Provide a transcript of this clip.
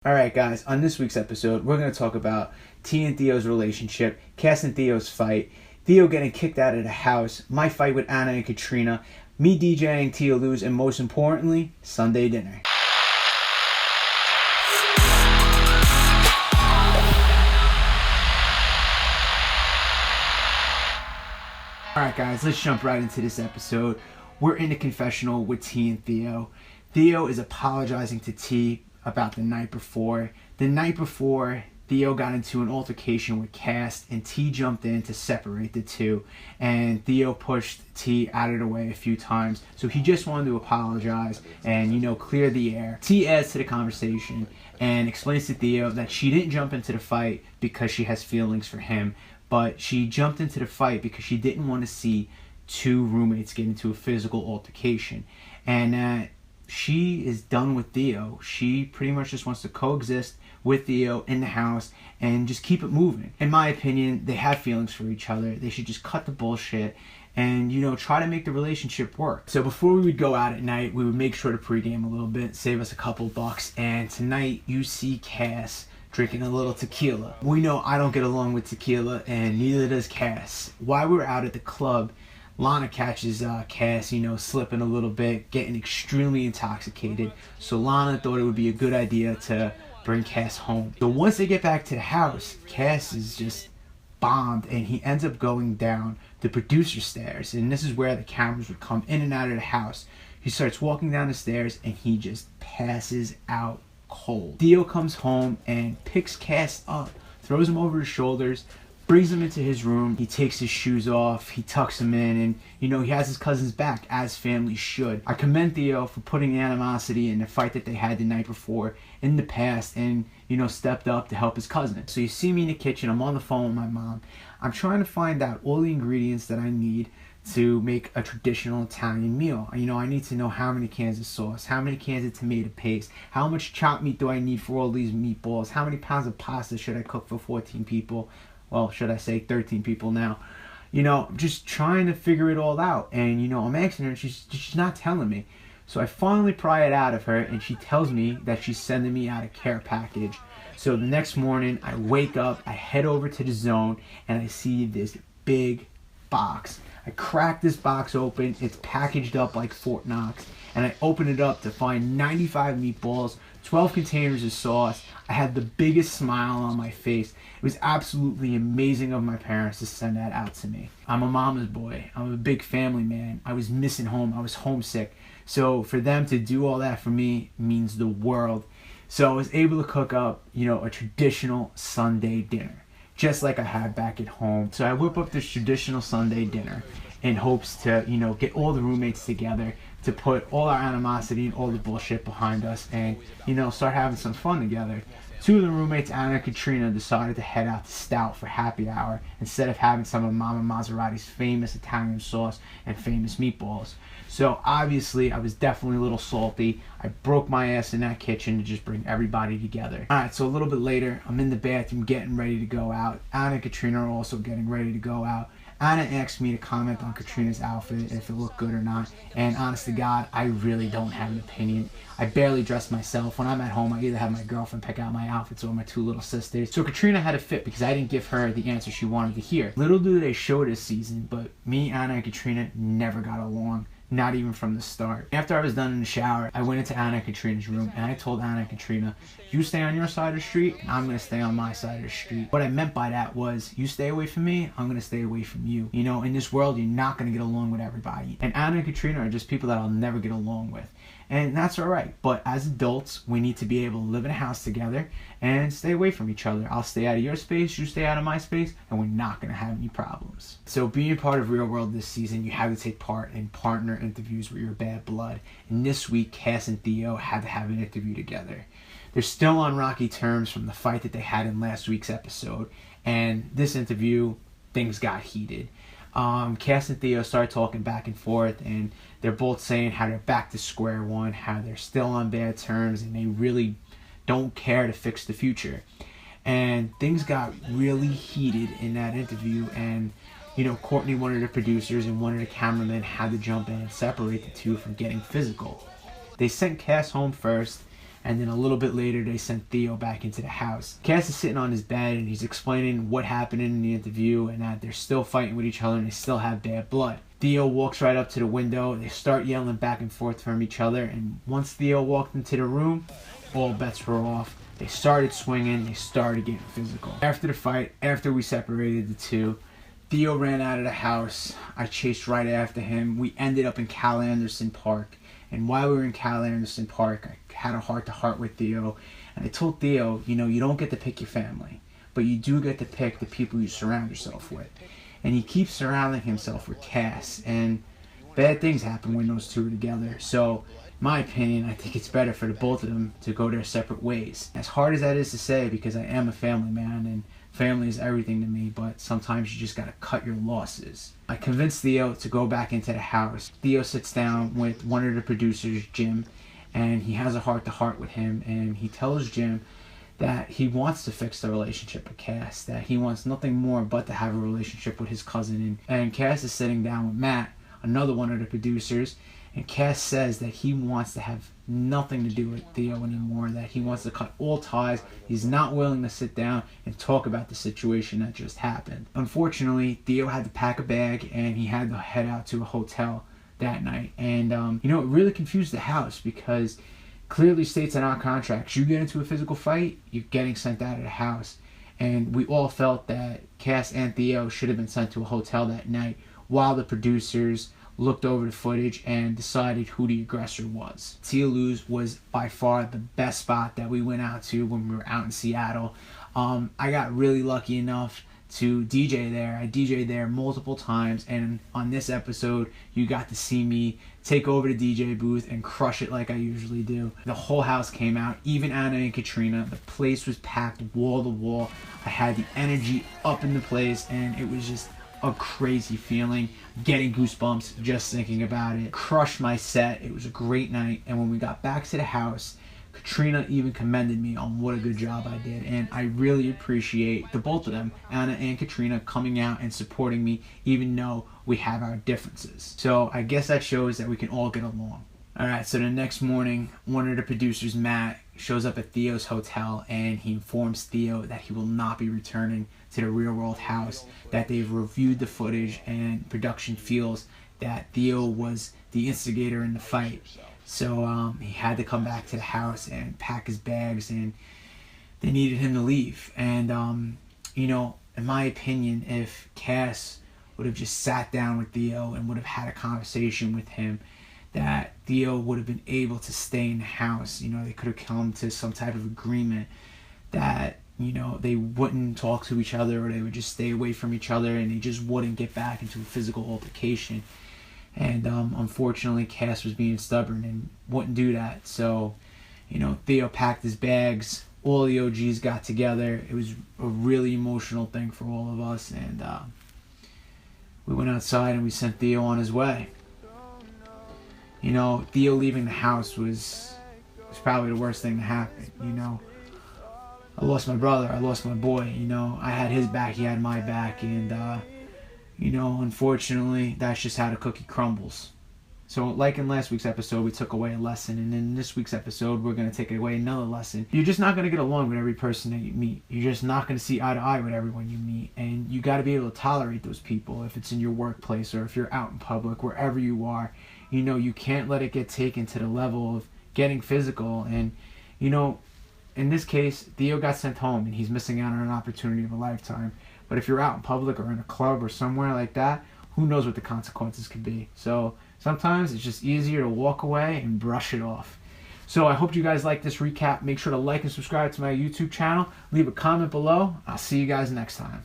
Alright guys, on this week's episode, we're going to talk about T and Theo's relationship, Kass and Theo's fight, Theo getting kicked out of the house, my fight with Anna and Katrina, me DJing, Theo lose, and most importantly, Sunday dinner. Alright guys, let's jump right into this episode. We're in the confessional with T and Theo. Theo is apologizing to T about the night before. The night before, Theo got into an altercation with Kass, and T jumped in to separate the two, and Theo pushed T out of the way a few times. So he just wanted to apologize and, clear the air. T adds to the conversation and explains to Theo that she didn't jump into the fight because she has feelings for him, but she jumped into the fight because she didn't want to see two roommates get into a physical altercation, and she is done with Theo. She pretty much just wants to coexist with Theo in the house and just keep it moving. In my opinion, they have feelings for each other. They should just cut the bullshit and, try to make the relationship work. So before we would go out at night, we would make sure to pregame a little bit, save us a couple bucks. And tonight, you see Kass drinking a little tequila. We know I don't get along with tequila, and neither does Kass. While we were out at the club, Lana catches Kass, slipping a little bit, getting extremely intoxicated. So Lana thought it would be a good idea to bring Kass home. So once they get back to the house, Kass is just bombed, and he ends up going down the producer stairs. And this is where the cameras would come in and out of the house. He starts walking down the stairs, and he just passes out cold. Theo comes home and picks Kass up, throws him over his shoulders, brings him into his room. He takes his shoes off, he tucks him in, and he has his cousin's back, as families should. I commend Theo for putting the animosity in the fight that they had the night before in the past and stepped up to help his cousin. So you see me in the kitchen, I'm on the phone with my mom. I'm trying to find out all the ingredients that I need to make a traditional Italian meal. I need to know how many cans of sauce, how many cans of tomato paste, how much chopped meat do I need for all these meatballs, how many pounds of pasta should I cook for 14 people? Well, should I say 13 people now? Just trying to figure it all out. And, I'm asking her, and she's not telling me. So I finally pry it out of her, and she tells me that she's sending me out a care package. So the next morning, I wake up, I head over to the Zone, and I see this big box. I crack this box open. It's packaged up like Fort Knox. And I open it up to find 95 meatballs, 12 containers of sauce. I had the biggest smile on my face. It was absolutely amazing of my parents to send that out to me. I'm a mama's boy. I'm a big family man. I was missing home. I was homesick. So for them to do all that for me means the world. So I was able to cook up, a traditional Sunday dinner, just like I had back at home. So I whip up this traditional Sunday dinner in hopes to, get all the roommates together, to put all our animosity and all the bullshit behind us and, start having some fun together. Two of the roommates, Anna and Katrina, decided to head out to Stout for happy hour instead of having some of Mama Maserobbiee's famous Italian sauce and famous meatballs. So obviously, I was definitely a little salty. I broke my ass in that kitchen to just bring everybody together. Alright, so a little bit later, I'm in the bathroom getting ready to go out. Anna and Katrina are also getting ready to go out. Anna asked me to comment on Katrina's outfit, if it looked good or not, and honest to God, I really don't have an opinion. I barely dress myself. When I'm at home, I either have my girlfriend pick out my outfits or my two little sisters. So Katrina had a fit because I didn't give her the answer she wanted to hear. Little do they show this season, but me, Anna, and Katrina never got along. Not even from the start. After I was done in the shower, I went into Anna and Katrina's room, and I told Anna and Katrina, you stay on your side of the street, and I'm going to stay on my side of the street. What I meant by that was, you stay away from me, I'm going to stay away from you. In this world, you're not going to get along with everybody. And Anna and Katrina are just people that I'll never get along with. And that's alright, but as adults, we need to be able to live in a house together and stay away from each other. I'll stay out of your space, you stay out of my space, and we're not going to have any problems. So being part of Real World this season, you have to take part in partner interviews with your bad blood. And this week, Kass and Theo had to have an interview together. They're still on rocky terms from the fight that they had in last week's episode. And this interview, things got heated. Kass and Theo started talking back and forth, and they're both saying how they're back to square one, how they're still on bad terms, and they really don't care to fix the future. And things got really heated in that interview, and Courtney, one of the producers, and one of the cameramen had to jump in and separate the two from getting physical. They sent Kass home first, And then a little bit later, they sent Theo back into the house. Kass is sitting on his bed and he's explaining what happened in the interview and that they're still fighting with each other and they still have bad blood. Theo walks right up to the window. They start yelling back and forth from each other. And once Theo walked into the room, all bets were off. They started swinging. They started getting physical. After the fight, after we separated the two, Theo ran out of the house. I chased right after him. We ended up in Cal Anderson Park. And while we were in Cal Anderson Park, I had a heart-to-heart with Theo. And I told Theo, you know, you don't get to pick your family, but you do get to pick the people you surround yourself with. And he keeps surrounding himself with Kass. And bad things happen when those two are together. So, in my opinion, I think it's better for the both of them to go their separate ways. As hard as that is to say, because I am a family man, and family is everything to me, but sometimes you just gotta cut your losses. I convinced Theo to go back into the house. Theo sits down with one of the producers, Jim, and he has a heart-to-heart with him, and he tells Jim that he wants to fix the relationship with Kass, that he wants nothing more but to have a relationship with his cousin. And Kass is sitting down with Matt, another one of the producers, and Kass says that he wants to have nothing to do with Theo anymore, that he wants to cut all ties. He's not willing to sit down and talk about the situation that just happened. Unfortunately, Theo had to pack a bag and he had to head out to a hotel that night. And, you know, it really confused the house because clearly states in our contracts, you get into a physical fight, you're getting sent out of the house. And we all felt that Kass and Theo should have been sent to a hotel that night while the producers looked over the footage and decided who the aggressor was. Tealou's was by far the best spot that we went out to when we were out in Seattle. I got really lucky enough to DJ there. I DJed there multiple times, and on this episode, you got to see me take over the DJ booth and crush it like I usually do. The whole house came out, even Anna and Katrina. The place was packed wall to wall. I had the energy up in the place, and it was just a crazy feeling, getting goosebumps just thinking about it. Crushed my set. It was a great night, and when we got back to the house, Katrina even commended me on what a good job I did, and I really appreciate the both of them, Anna and Katrina, coming out and supporting me even though we have our differences. So I guess that shows that we can all get along. Alright, so the next morning, one of the producers, Matt, shows up at Theo's hotel and he informs Theo that he will not be returning to the real world house, that they've reviewed the footage and production feels that Theo was the instigator in the fight. So he had to come back to the house and pack his bags, and they needed him to leave. And, you know, in my opinion, if Kass would have just sat down with Theo and would have had a conversation with him, that Theo would have been able to stay in the house. You know, they could have come to some type of agreement that, you know, they wouldn't talk to each other, or they would just stay away from each other, and they just wouldn't get back into a physical altercation. And unfortunately, Kass was being stubborn and wouldn't do that. So, you know, Theo packed his bags. All the OGs got together. It was a really emotional thing for all of us. And we went outside and we sent Theo on his way. You know, Theo leaving the house was probably the worst thing to happen. You know, I lost my brother. I lost my boy. You know, I had his back. He had my back. And, you know, unfortunately, that's just how the cookie crumbles. So, like in last week's episode, we took away a lesson. And in this week's episode, we're going to take away another lesson. You're just not going to get along with every person that you meet. You're just not going to see eye to eye with everyone you meet. And you got to be able to tolerate those people if it's in your workplace or if you're out in public, wherever you are. You know, you can't let it get taken to the level of getting physical. And, you know, in this case, Theo got sent home and he's missing out on an opportunity of a lifetime. But if you're out in public or in a club or somewhere like that, who knows what the consequences could be. So sometimes it's just easier to walk away and brush it off. So I hope you guys like this recap. Make sure to like and subscribe to my YouTube channel. Leave a comment below. I'll see you guys next time.